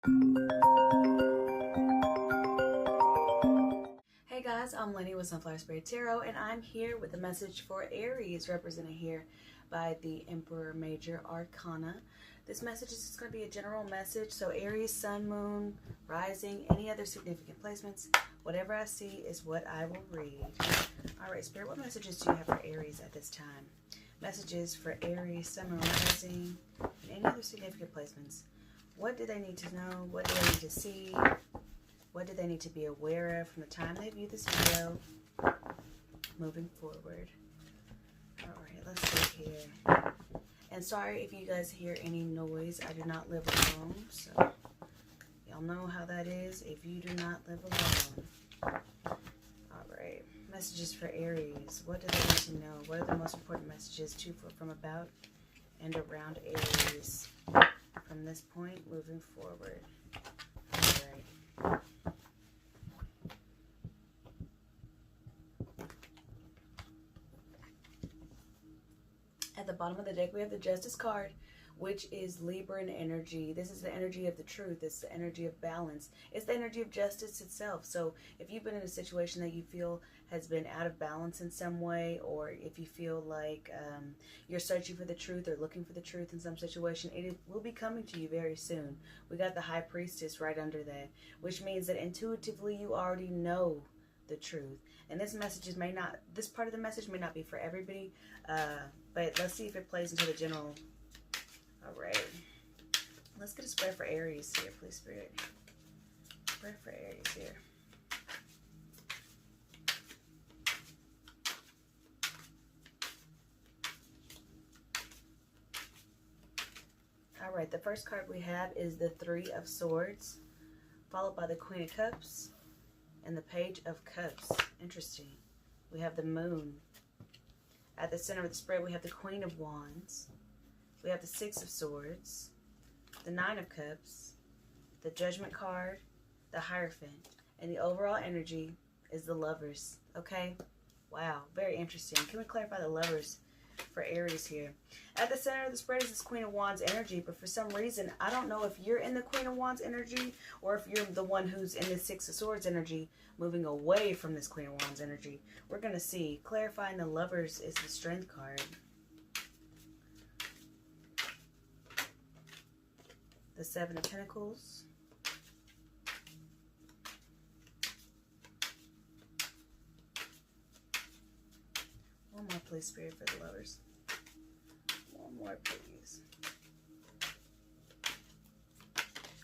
Hey guys, I'm Lynnie with Sunflower Spirit Tarot, and I'm here with a message for Aries, represented here by the Emperor Major Arcana. This message is just going to be a general message, so Aries, Sun, Moon, Rising, any other significant placements, whatever I see is what I will read. Alright, Spirit, what messages do you have for Aries at this time? Messages for Aries, Sun, Moon, Rising, and any other significant placements. What do they need to know? What do they need to see? What do they need to be aware of from the time they view this video moving forward? Alright, let's see here. And sorry if you guys hear any noise. I do not live alone, so y'all know how that is if you do not live alone. Alright, messages for Aries. What do they need to know? What are the most important messages to from about and around Aries from this point moving forward? Alright. At the bottom of the deck, we have the Justice card, which is Libran energy. This is the energy of the truth. It's the energy of balance. It's the energy of justice itself. So if you've been in a situation that you feel has been out of balance in some way, or if you feel like you're searching for the truth or looking for the truth in some situation, it will be coming to you very soon. We got the High Priestess right under that, which means that intuitively you already know the truth. And this part of the message may not be for everybody, but let's see if it plays into the general. All right, let's get a spread for Aries here, please, Spirit. Spread for Aries here. All right, the first card we have is the Three of Swords, followed by the Queen of Cups and the Page of Cups. Interesting. We have the Moon. At the center of the spread, we have the Queen of Wands. We have the Six of Swords, the Nine of Cups, the Judgment card, the Hierophant, and the overall energy is the Lovers. Okay? Wow, very interesting. Can we clarify the Lovers for Aries here? At the center of the spread is this Queen of Wands energy, but for some reason, I don't know if you're in the Queen of Wands energy or if you're the one who's in the Six of Swords energy, moving away from this Queen of Wands energy. We're going to see. Clarifying the Lovers is the Strength card. The Seven of Pentacles. One more, please, Spirit, for the Lovers. One more, please.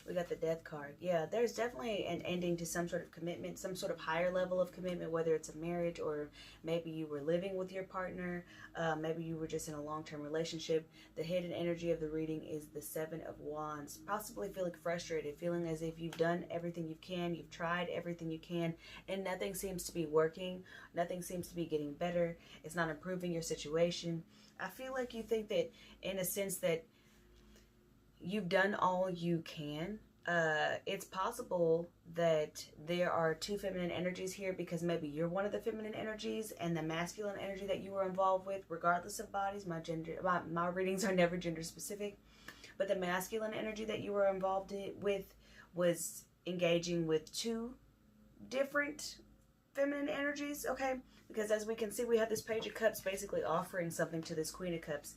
We got the Death card. Yeah, there's definitely an ending to some sort of commitment, some sort of higher level of commitment, whether it's a marriage or maybe you were living with your partner, maybe you were just in a long-term relationship. The hidden energy of the reading is the Seven of Wands. Possibly feeling frustrated, feeling as if you've done everything you can, you've tried everything you can, and nothing seems to be working. Nothing seems to be getting better. It's not improving your situation. I feel like you think that, in a sense, that you've done all you can. It's possible that there are two feminine energies here because maybe you're one of the feminine energies and the masculine energy that you were involved with, regardless of bodies. My readings are never gender specific, but the masculine energy that you were involved with was engaging with two different feminine energies, okay? Because as we can see, we have this Page of Cups basically offering something to this Queen of Cups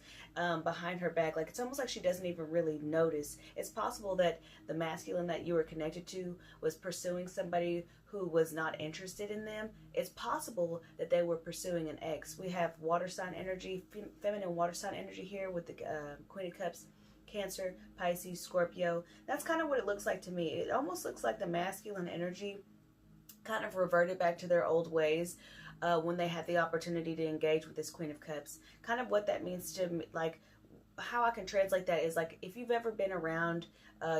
behind her back. Like, it's almost like she doesn't even really notice. It's possible that the masculine that you were connected to was pursuing somebody who was not interested in them. It's possible that they were pursuing an ex. We have water sign energy, feminine water sign energy here with the Queen of Cups. Cancer, Pisces, Scorpio. That's kind of what it looks like to me. It almost looks like the masculine energy kind of reverted back to their old ways when they had the opportunity to engage with this Queen of Cups. Kind of what that means to me, like how I can translate that is like if you've ever been around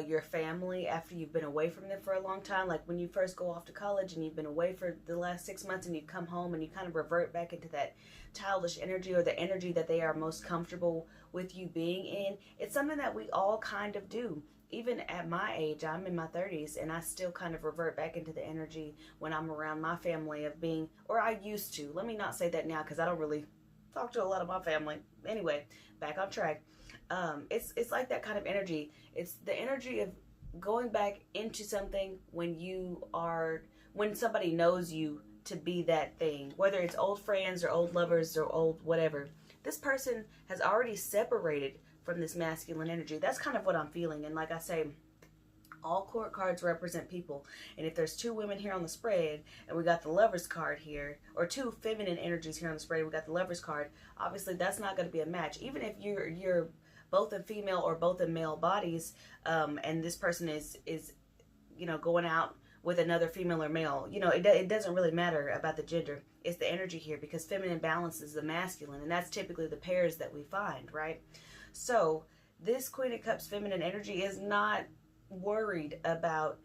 your family after you've been away from them for a long time, like when you first go off to college and you've been away for the last 6 months and you come home and you kind of revert back into that childish energy or the energy that they are most comfortable with you being in. It's something that we all kind of do. Even at my age, I'm in my 30s, and I still kind of revert back into the energy when I'm around my family of being, or I used to. Let me not say that now because I don't really talk to a lot of my family. Anyway, back on track. It's like that kind of energy. It's the energy of going back into something when somebody knows you to be that thing, whether it's old friends or old lovers or old whatever, this person has already separated from this masculine energy. That's kind of what I'm feeling. And like I say, all court cards represent people. And if there's two women here on the spread and we got the Lovers card here, or two feminine energies here on the spread, we got the Lovers card, obviously that's not going to be a match. Even if you're both in female or both in male bodies, and this person is going out with another female or male, it doesn't really matter about the gender. It's the energy here, because feminine balances the masculine, and that's typically the pairs that we find, right? So this Queen of Cups feminine energy is not worried about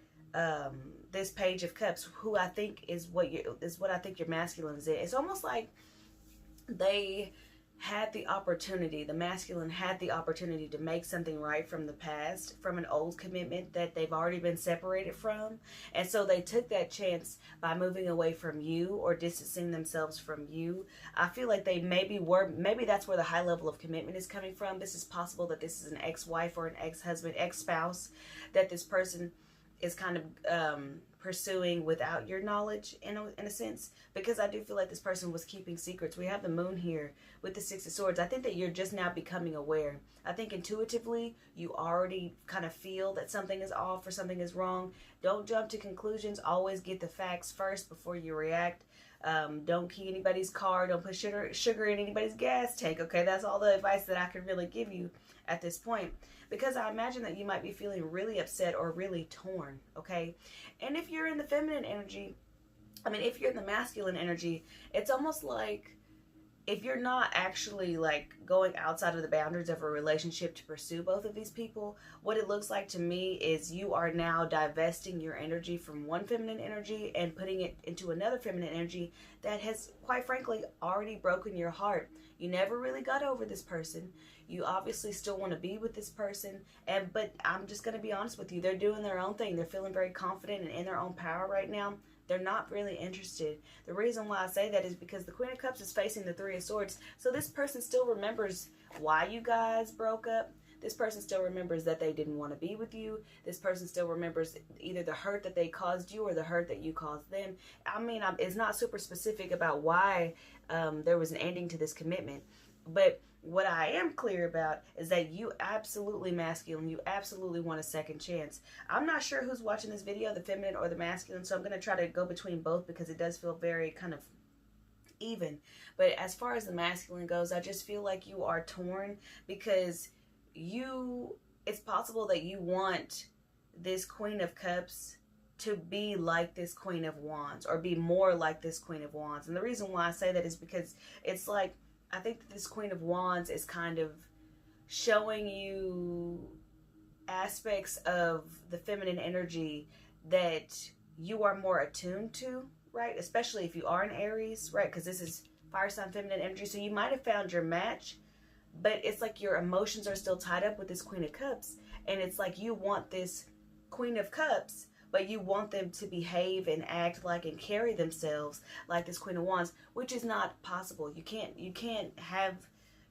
this Page of Cups, who I think is what I think your masculine is in. It's almost like they had the opportunity, the masculine had the opportunity to make something right from the past, from an old commitment that they've already been separated from. And so they took that chance by moving away from you or distancing themselves from you. I feel like they maybe that's where the high level of commitment is coming from. This is possible that this is an ex-wife or an ex-husband, ex-spouse that this person is kind of pursuing without your knowledge in a sense, because I do feel like this person was keeping secrets. We have the Moon here with the Six of Swords. I think that you're just now becoming aware. I think intuitively you already kind of feel that something is off or something is wrong. Don't jump to conclusions. Always get the facts first before you react. Don't key anybody's car. Don't put sugar in anybody's gas tank. Okay, that's all the advice that I could really give you at this point, because I imagine that you might be feeling really upset or really torn. Okay, and if you're in the feminine energy, if you're in the masculine energy, it's almost like if you're not actually like going outside of the boundaries of a relationship to pursue both of these people, what it looks like to me is you are now divesting your energy from one feminine energy and putting it into another feminine energy that has, quite frankly, already broken your heart. You never really got over this person. You obviously still want to be with this person, but I'm just going to be honest with you. They're doing their own thing. They're feeling very confident and in their own power right now. They're not really interested. The reason why I say that is because the Queen of Cups is facing the Three of Swords. So this person still remembers why you guys broke up. This person still remembers that they didn't want to be with you. This person still remembers either the hurt that they caused you or the hurt that you caused them. It's not super specific about why there was an ending to this commitment. But what I am clear about is that you absolutely masculine, you absolutely want a second chance. I'm not sure who's watching this video, the feminine or the masculine, so I'm going to try to go between both because it does feel very kind of even. But as far as the masculine goes, I just feel like you are torn because it's possible that you want this Queen of Cups to be like this Queen of Wands or be more like this Queen of Wands. And the reason why I say that is because it's like, I think that this Queen of Wands is kind of showing you aspects of the feminine energy that you are more attuned to, right? Especially if you are an Aries, right? Because this is fire sign feminine energy. So you might have found your match, but it's like your emotions are still tied up with this Queen of Cups. And it's like you want this Queen of Cups, but you want them to behave and act like and carry themselves like this Queen of Wands, which is not possible. You can't have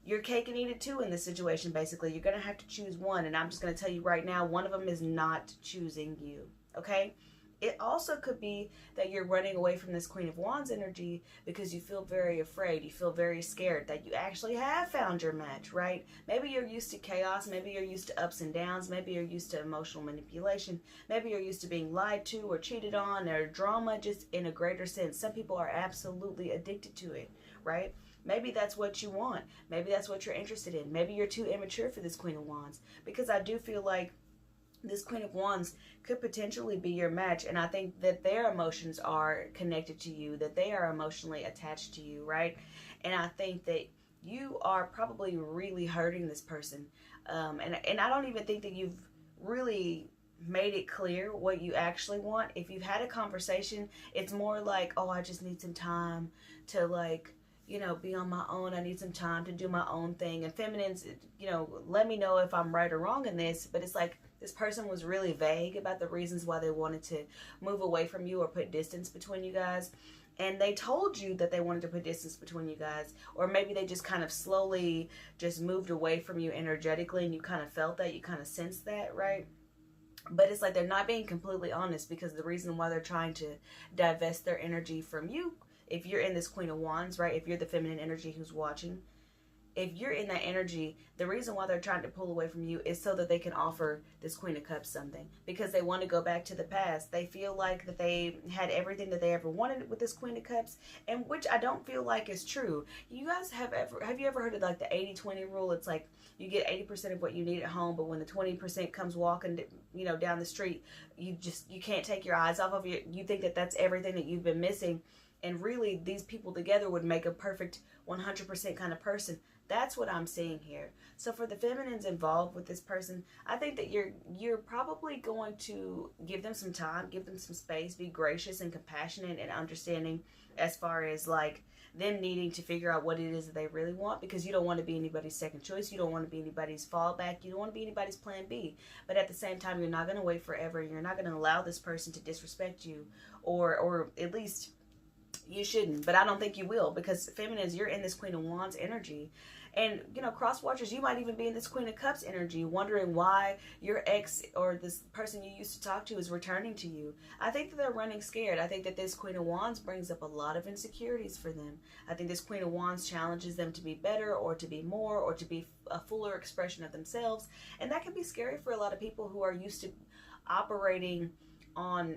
your cake and eat it too in this situation, basically. You're going to have to choose one, and I'm just going to tell you right now, one of them is not choosing you, okay? It also could be that you're running away from this Queen of Wands energy because you feel very afraid. You feel very scared that you actually have found your match, right? Maybe you're used to chaos. Maybe you're used to ups and downs. Maybe you're used to emotional manipulation. Maybe you're used to being lied to or cheated on or drama just in a greater sense. Some people are absolutely addicted to it, right? Maybe that's what you want. Maybe that's what you're interested in. Maybe you're too immature for this Queen of Wands, because I do feel like this Queen of Wands could potentially be your match, and I think that their emotions are connected to you, that they are emotionally attached to you, right? And I think that you are probably really hurting this person, and I don't even think that you've really made it clear what you actually want. If you've had a conversation, it's more like, oh, I just need some time to, like, be on my own. I need some time to do my own thing. And feminines, let me know if I'm right or wrong in this, but it's like this person was really vague about the reasons why they wanted to move away from you or put distance between you guys. And they told you that they wanted to put distance between you guys, or maybe they just kind of slowly just moved away from you energetically, and you kind of felt that, you kind of sensed that, right? But it's like they're not being completely honest, because the reason why they're trying to divest their energy from you, if you're in this Queen of Wands, right? If you're the feminine energy who's watching, if you're in that energy, the reason why they're trying to pull away from you is so that they can offer this Queen of Cups something, because they want to go back to the past. They feel like that they had everything that they ever wanted with this Queen of Cups, and which I don't feel like is true. You guys have you ever heard of like the 80-20 rule? It's like you get 80% of what you need at home, but when the 20% comes walking, down the street, you can't take your eyes off of it. You think that that's everything that you've been missing, and really these people together would make a perfect 100% kind of person. That's what I'm seeing here. So for the feminines involved with this person, I think that you're probably going to give them some time, give them some space, be gracious and compassionate and understanding as far as like them needing to figure out what it is that they really want, because you don't want to be anybody's second choice. You don't want to be anybody's fallback. You don't want to be anybody's plan B. But at the same time, you're not going to wait forever. You're not going to allow this person to disrespect you, or at least you shouldn't. But I don't think you will, because feminines, you're in this Queen of Wands energy. And, cross watchers, you might even be in this Queen of Cups energy, wondering why your ex or this person you used to talk to is returning to you. I think that they're running scared. I think that this Queen of Wands brings up a lot of insecurities for them. I think this Queen of Wands challenges them to be better, or to be more, or to be a fuller expression of themselves. And that can be scary for a lot of people who are used to operating on,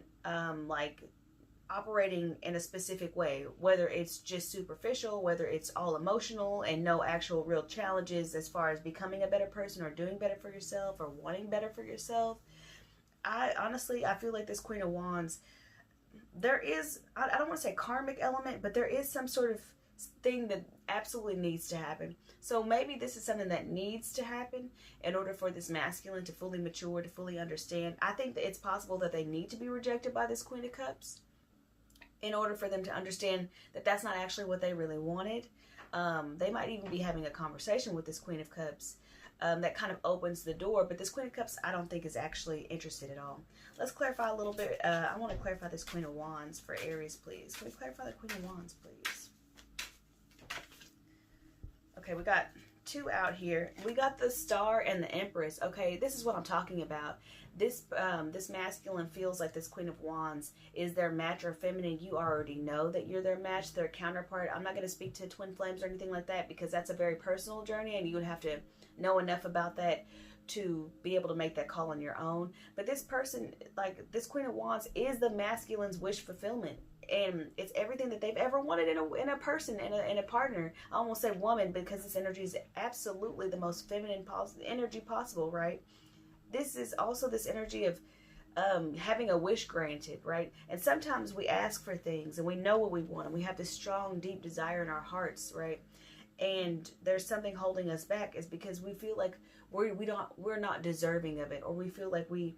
operating in a specific way, whether it's just superficial, whether it's all emotional and no actual real challenges as far as becoming a better person or doing better for yourself or wanting better for yourself. I feel like this Queen of Wands, there is, I don't want to say karmic element, but there is some sort of thing that absolutely needs to happen. So maybe this is something that needs to happen in order for this masculine to fully mature, to fully understand. I think that it's possible that they need to be rejected by this Queen of Cups in order for them to understand that that's not actually what they really wanted. They might even be having a conversation with this Queen of Cups that kind of opens the door. But this Queen of Cups, I don't think is actually interested at all. Let's clarify a little bit. I want to clarify this Queen of Wands for Aries, please. Can we clarify the Queen of Wands, please? Okay, we got two out here. We got the Star and the Empress. Okay, this is what I'm talking about. This masculine feels like this Queen of Wands is their match, or feminine, you already know that you're their match, their counterpart. I'm not going to speak to twin flames or anything like that, because that's a very personal journey, and you would have to know enough about that to be able to make that call on your own. But this person, like this Queen of Wands, is the masculine's wish fulfillment. And it's everything that they've ever wanted in a person, in a partner. I almost said woman, because this energy is absolutely the most feminine energy possible, right? This is also this energy of having a wish granted, right? And sometimes we ask for things and we know what we want, and we have this strong, deep desire in our hearts, right? And there's something holding us back, is because we feel like we're not deserving of it, or we feel like we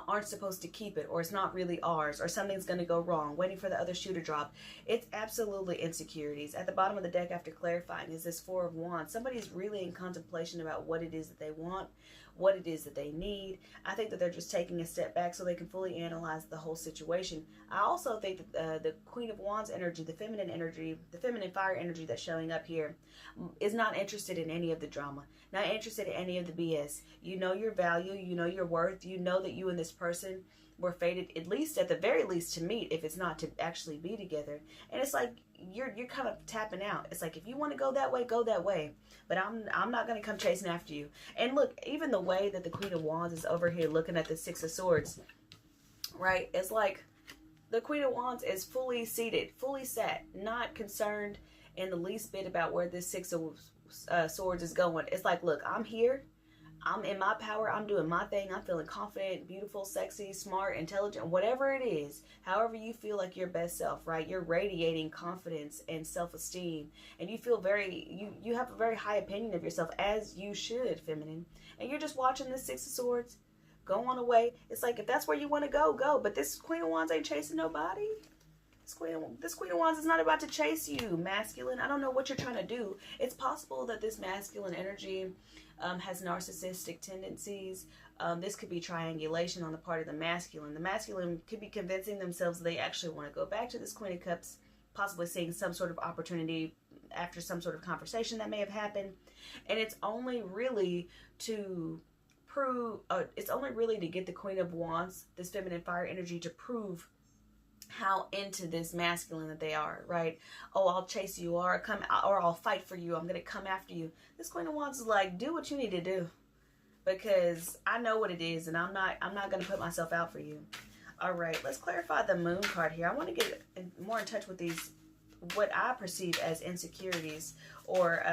aren't supposed to keep it, or it's not really ours, or something's going to go wrong, waiting for the other shoe to drop. It's absolutely insecurities. At the bottom of the deck, after clarifying, is this Four of Wands. Somebody's really in contemplation about what it is that they want, what it is that they need. I think that they're just taking a step back so they can fully analyze the whole situation. I also think that the Queen of Wands energy, the feminine fire energy that's showing up here, is not interested in any of the drama, not interested in any of the BS. You know your value, you know your worth, you know that you and this person were fated, at least at the very least, to meet, if it's not to actually be together. And it's like you're kind of tapping out. It's like, if you want to go that way, go that way, but I'm not going to come chasing after you. And look, even the way that the Queen of Wands is over here looking at the Six of Swords, right? It's like the Queen of Wands is fully seated, fully sat, not concerned in the least bit about where this Six of Swords is going. It's like, look, I'm here. I'm in my power. I'm doing my thing. I'm feeling confident, beautiful, sexy, smart, intelligent, whatever it is. However you feel like your best self, right? You're radiating confidence and self-esteem. And you feel you have a very high opinion of yourself, as you should, feminine. And you're just watching this Six of Swords go on away. It's like, if that's where you want to go, go. But this Queen of Wands ain't chasing nobody. This Queen of Wands is not about to chase you, masculine. I don't know what you're trying to do. It's possible that this masculine energy has narcissistic tendencies. This could be triangulation on the part of the masculine. The masculine could be convincing themselves they actually want to go back to this Queen of Cups, possibly seeing some sort of opportunity after some sort of conversation that may have happened. And it's only really to prove, it's only really to get the Queen of Wands, this feminine fire energy, to prove how into this masculine that they are, right? Oh, I'll chase you, or I'll fight for you. I'm gonna come after you. This Queen of Wands is like, do what you need to do, because I know what it is, and I'm not gonna put myself out for you. All right, let's clarify the Moon card here. I want to get more in touch with these, what I perceive as insecurities, or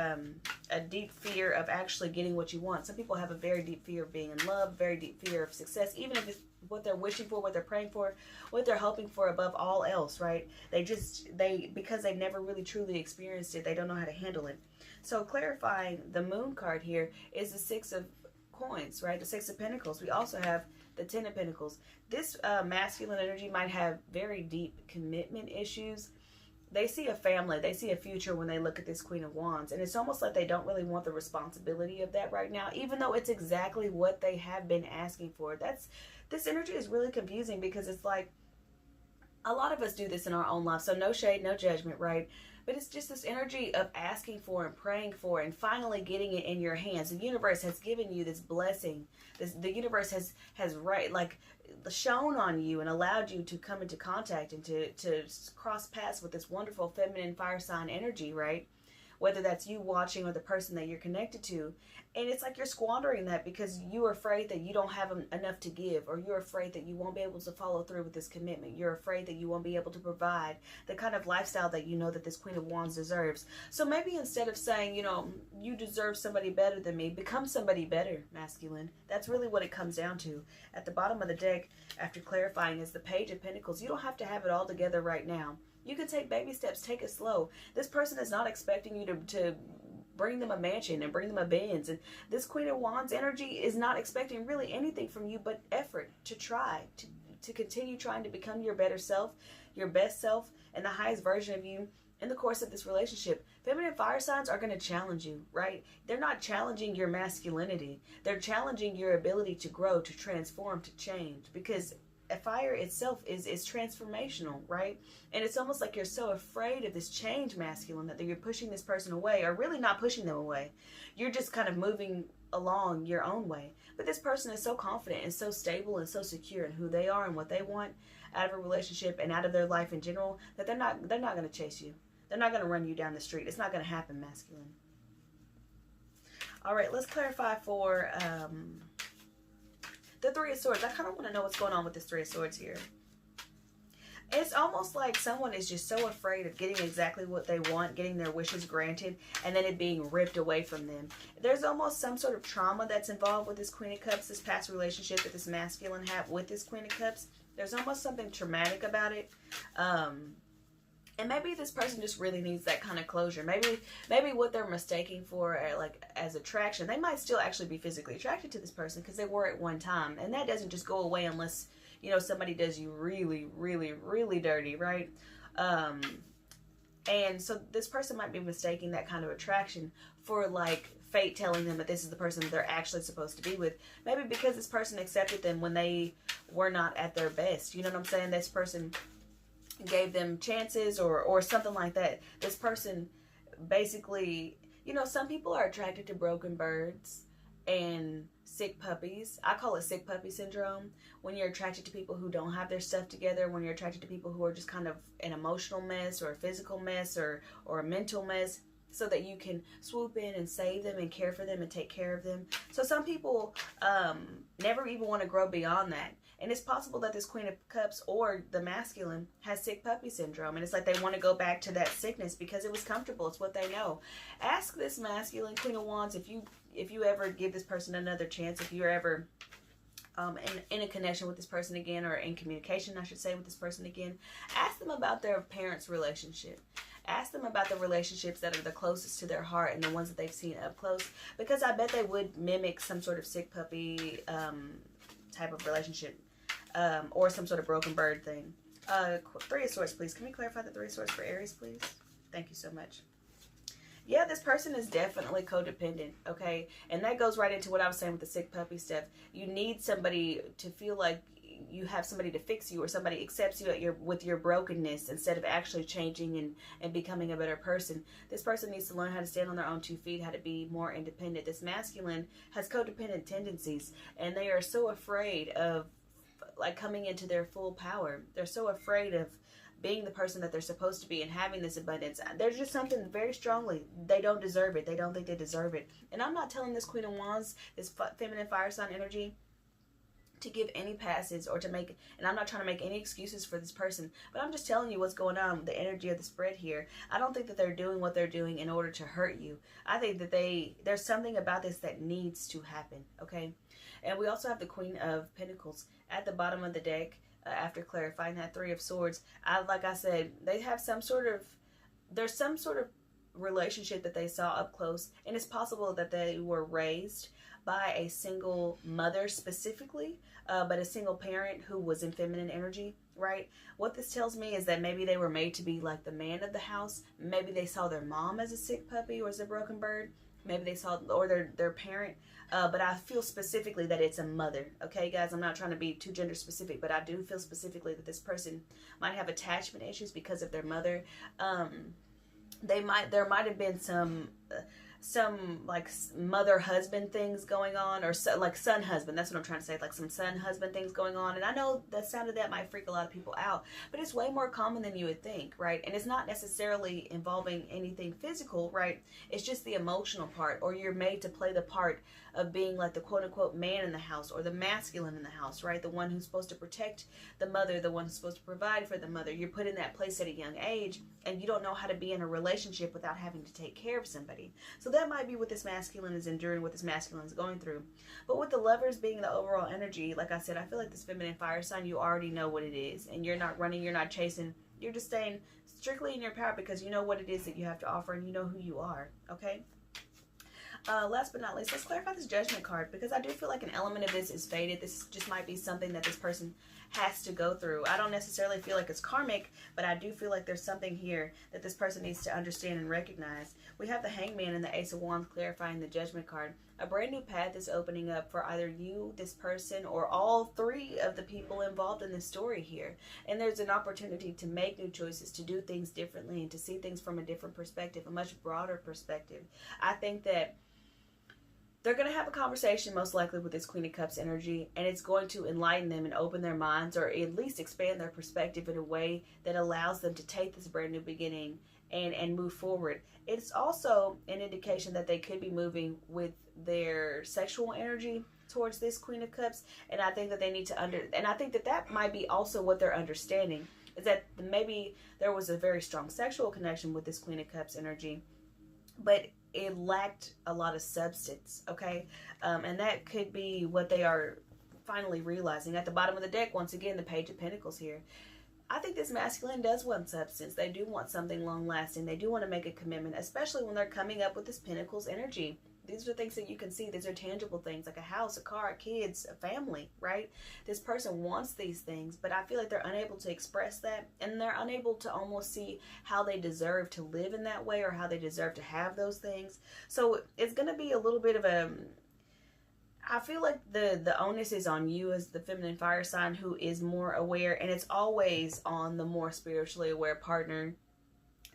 a deep fear of actually getting what you want. Some people have a very deep fear of being in love, very deep fear of success, even if it's what they're wishing for, what they're praying for, what they're hoping for above all else, right? Because they never really truly experienced it, they don't know how to handle it. So clarifying the Moon card here is the Six of Coins, right? The Six of Pentacles. We also have the Ten of Pentacles. This masculine energy might have very deep commitment issues. They see a family, they see a future when they look at this Queen of Wands, and it's almost like they don't really want the responsibility of that right now, even though it's exactly what they have been asking for. This energy is really confusing, because it's like a lot of us do this in our own life, so no shade, no judgment, right? But it's just this energy of asking for and praying for and finally getting it in your hands. The universe has given you this blessing. The universe has shown on you and allowed you to come into contact and to cross paths with this wonderful feminine fire sign energy, right? Whether that's you watching or the person that you're connected to. And it's like you're squandering that because you're afraid that you don't have enough to give, or you're afraid that you won't be able to follow through with this commitment. You're afraid that you won't be able to provide the kind of lifestyle that you know that this Queen of Wands deserves. So maybe instead of saying, you know, you deserve somebody better than me, become somebody better, masculine. That's really what it comes down to. At the bottom of the deck, after clarifying, is the Page of Pentacles. You don't have to have it all together right now. You can take baby steps, take it slow. This person is not expecting you to bring them a mansion and bring them a Benz. And this Queen of Wands energy is not expecting really anything from you but effort to try, to continue trying to become your better self, your best self, and the highest version of you in the course of this relationship. Feminine fire signs are going to challenge you, right? They're not challenging your masculinity. They're challenging your ability to grow, to transform, to change, because a fire itself is transformational, right? And it's almost like you're so afraid of this change, masculine, that you're pushing this person away, or really not pushing them away. You're just kind of moving along your own way. But this person is so confident and so stable and so secure in who they are and what they want out of a relationship and out of their life in general, that they're not going to chase you. They're not going to run you down the street. It's not going to happen, masculine. All right, let's clarify for the Three of Swords. I kind of want to know what's going on with this Three of Swords here. It's almost like someone is just so afraid of getting exactly what they want, getting their wishes granted, and then it being ripped away from them. There's almost some sort of trauma that's involved with this Queen of Cups, this past relationship that this masculine had with this Queen of Cups. There's almost something traumatic about it. And maybe this person just really needs that kind of closure. Maybe what they're mistaking for like as attraction, they might still actually be physically attracted to this person because they were at one time. And that doesn't just go away unless, you know, somebody does you really, really, really dirty, right? And so this person might be mistaking that kind of attraction for like fate telling them that this is the person that they're actually supposed to be with. Maybe because this person accepted them when they were not at their best. You know what I'm saying? This person gave them chances or something like that. This person basically, you know, some people are attracted to broken birds and sick puppies. I call it sick puppy syndrome. When you're attracted to people who don't have their stuff together, when you're attracted to people who are just kind of an emotional mess or a physical mess or a mental mess, so that you can swoop in and save them and care for them and take care of them. So some people never even want to grow beyond that. And it's possible that this Queen of Cups or the masculine has sick puppy syndrome. And it's like they want to go back to that sickness because it was comfortable. It's what they know. Ask this masculine Queen of Wands if you ever give this person another chance, if you're ever in a connection with this person again, or in communication, I should say, with this person again. Ask them about their parents' relationship. Ask them about the relationships that are the closest to their heart and the ones that they've seen up close. Because I bet they would mimic some sort of sick puppy type of relationship. Or some sort of broken bird thing. Three of Swords, please. Can we clarify the Three of Swords for Aries, please? Thank you so much. Yeah, this person is definitely codependent, okay? And that goes right into what I was saying with the sick puppy stuff. You need somebody to feel like you have somebody to fix you, or somebody accepts you at with your brokenness instead of actually changing and becoming a better person. This person needs to learn how to stand on their own 2 feet, how to be more independent. This masculine has codependent tendencies, and they are so afraid of like coming into their full power. They're so afraid of being the person that they're supposed to be and having this abundance. There's just something very strongly, they don't deserve it. They don't think they deserve it. And I'm not telling this Queen of Wands, this feminine fire sign energy, to give any passes or to make, and I'm not trying to make any excuses for this person, but I'm just telling you what's going on with the energy of the spread here. I don't think that they're doing what they're doing in order to hurt you. I think that there's something about this that needs to happen, okay? And we also have the Queen of Pentacles at the bottom of the deck. After clarifying that Three of Swords, like I said, they have there's some sort of relationship that they saw up close, and it's possible that they were raised by a single mother specifically, but a single parent who was in feminine energy, right? What this tells me is that maybe they were made to be like the man of the house. Maybe they saw their mom as a sick puppy or as a broken bird. Maybe they saw, or their parent, but I feel specifically that it's a mother. Okay, guys, I'm not trying to be too gender specific, but I do feel specifically that this person might have attachment issues because of their mother. There might have been some like mother husband things going on, or like son husband, that's what I'm trying to say, like some son husband things going on. And I know the sound of that might freak a lot of people out, but it's way more common than you would think, right? And it's not necessarily involving anything physical, right? It's just the emotional part, or you're made to play the part of being like the quote-unquote man in the house, or the masculine in the house, right? The one who's supposed to protect the mother, the one who's supposed to provide for the mother. You're put in that place at a young age, and you don't know how to be in a relationship without having to take care of somebody. So that might be what this masculine is enduring, what this masculine is going through. But with the Lovers being the overall energy, like I said, I feel like this feminine fire sign, you already know what it is, and you're not running, you're not chasing, you're just staying strictly in your power because you know what it is that you have to offer, and you know who you are, okay? Last but not least, let's clarify this Judgment card, because I do feel like an element of this is faded. This just might be something that this person has to go through. I don't necessarily feel like it's karmic, but I do feel like there's something here that this person needs to understand and recognize. We have the Hangman and the Ace of Wands clarifying the Judgment card. A brand new path is opening up for either you, this person, or all three of the people involved in this story here. And there's an opportunity to make new choices, to do things differently, and to see things from a different perspective, a much broader perspective. I think that they're going to have a conversation most likely with this Queen of Cups energy, and it's going to enlighten them and open their minds, or at least expand their perspective in a way that allows them to take this brand new beginning and move forward. It's also an indication that they could be moving with their sexual energy towards this Queen of Cups, and I think that they need to and I think that that might be also what they're understanding, is that maybe there was a very strong sexual connection with this Queen of Cups energy, but it lacked a lot of substance, okay? And that could be what they are finally realizing. At the bottom of the deck, once again, the Page of Pentacles here. I think this masculine does want substance. They do want something long-lasting. They do want to make a commitment, especially when they're coming up with this Pentacles energy. These are things that you can see. These are tangible things, like a house, a car, kids, a family, right? This person wants these things, but I feel like they're unable to express that, and they're unable to almost see how they deserve to live in that way, or how they deserve to have those things. So it's going to be a little bit of a, I feel like the onus is on you as the feminine fire sign who is more aware, and it's always on the more spiritually aware partner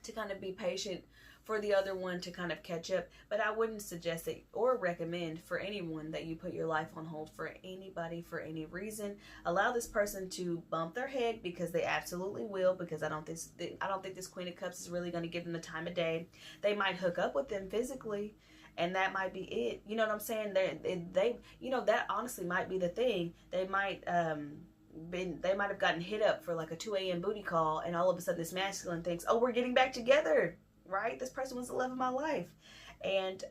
to kind of be patient for the other one to kind of catch up. But I wouldn't suggest that or recommend for anyone that you put your life on hold for anybody for any reason. Allow this person to bump their head, because they absolutely will, because I don't think this Queen of Cups is really going to give them the time of day. They might hook up with them physically, and that might be it. You know what I'm saying? They you know, that honestly might be the thing. They might have gotten hit up for like a 2 a.m. booty call, and all of a sudden this masculine thinks, oh, we're getting back together, right? This person was the love of my life. And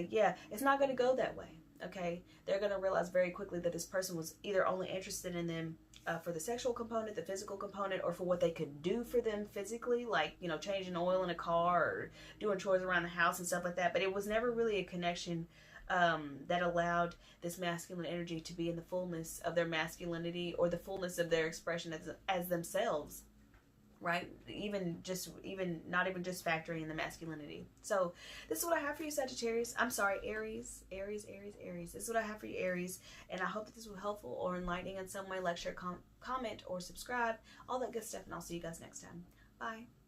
yeah, it's not going to go that way, okay? They're going to realize very quickly that this person was either only interested in them for the sexual component, the physical component, or for what they could do for them physically, like, you know, changing oil in a car or doing chores around the house and stuff like that. But it was never really a connection that allowed this masculine energy to be in the fullness of their masculinity, or the fullness of their expression as themselves. right? Even not even just factoring in the masculinity. So this is what I have for you, Sagittarius. I'm sorry, Aries. This is what I have for you, Aries. And I hope that this was helpful or enlightening in some way. Like, share, comment, or subscribe. All that good stuff. And I'll see you guys next time. Bye.